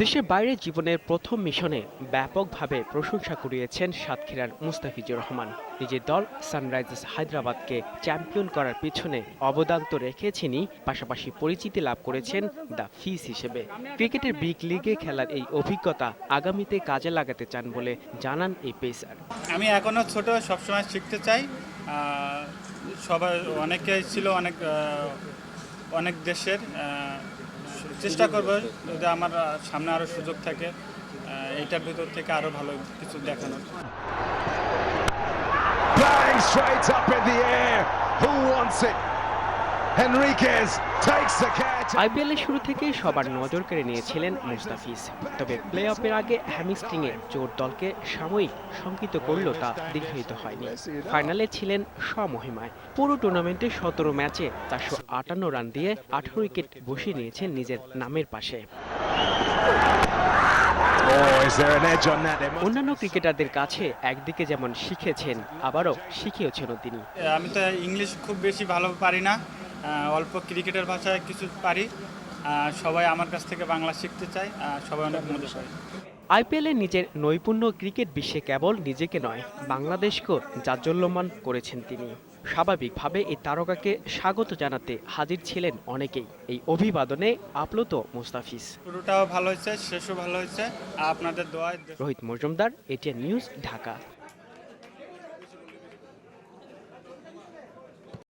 দেশের বাইরে জীবনের প্রথম মিশনে ব্যাপকভাবে প্রশংসা কুড়িয়েছেন সাতক্ষীরার মুস্তাফিজুর রহমান। নিজের দল সানরাইজার্স হায়দ্রাবাদকে চ্যাম্পিয়ন করার পিছনে অবদান তো রেখেছেনই, পাশাপাশি পরিচিতি লাভ করেছেন দ্য ফিস হিসেবে। ক্রিকেটের বিগ লিগে খেলার এই অভিজ্ঞতা আগামীতে কাজে লাগাতে চান বলে জানান এই পেসার। আমি এখনো ছোট, সবসময় শিখতে চাই। সবাই অনেকেই ছিল, অনেক দেশের। চেষ্টা করব যদি আমার সামনে আরো সুযোগ থাকে এইটার ভিতর থেকে আরো ভালো কিছু দেখানোর। আইপিএলের শুরু থেকে সবার নজর কেড়ে নিয়েছিলেন মুস্তাফিজ, তবে প্লে অফের আগে হ্যামিস্ট্রিংয়ে জোর দলকে সাময়িক শঙ্কিত করলেও তা দীর্ঘায়িত হয়নি। ফাইনালে ছিলেন স্বমহিমায়। পুরো টুর্নামেন্টে 17 ম্যাচে 458 রান দিয়ে 18 উইকেট বসিয়ে নিয়েছেন নিজের নামের পাশে। অন্যান্য ক্রিকেটারদের কাছে একদিকে যেমন শিখেছেন, আবারও শিখিয়েছেন তিনি। আমি তো ইংলিশ খুব বেশি ভালো পারি না, অল্প ক্রিকেটের ভাষায় কিছু পারি। সবাই আমার কাছ থেকে বাংলা শিখতে চায়, সবাই অনেক মজা পায়। আইপিএলে নিজের নৈপুণ্য ক্রিকেট বিশ্বে কেবল নিজেকে নয়, বাংলাদেশকেও জাজ্বল্যমান করেছেন তিনি। স্বাভাবিকভাবে এই তারকাকে স্বাগত জানাতে হাজির ছিলেন অনেকেই। এই অভিবাদনে আপ্লুত মুস্তাফিজ। শুরুটাও ভালো হয়েছে, শেষও ভালো হয়েছে, আপনাদের দোয়ায়। Rohit Majumdar, ATN news, Dhaka.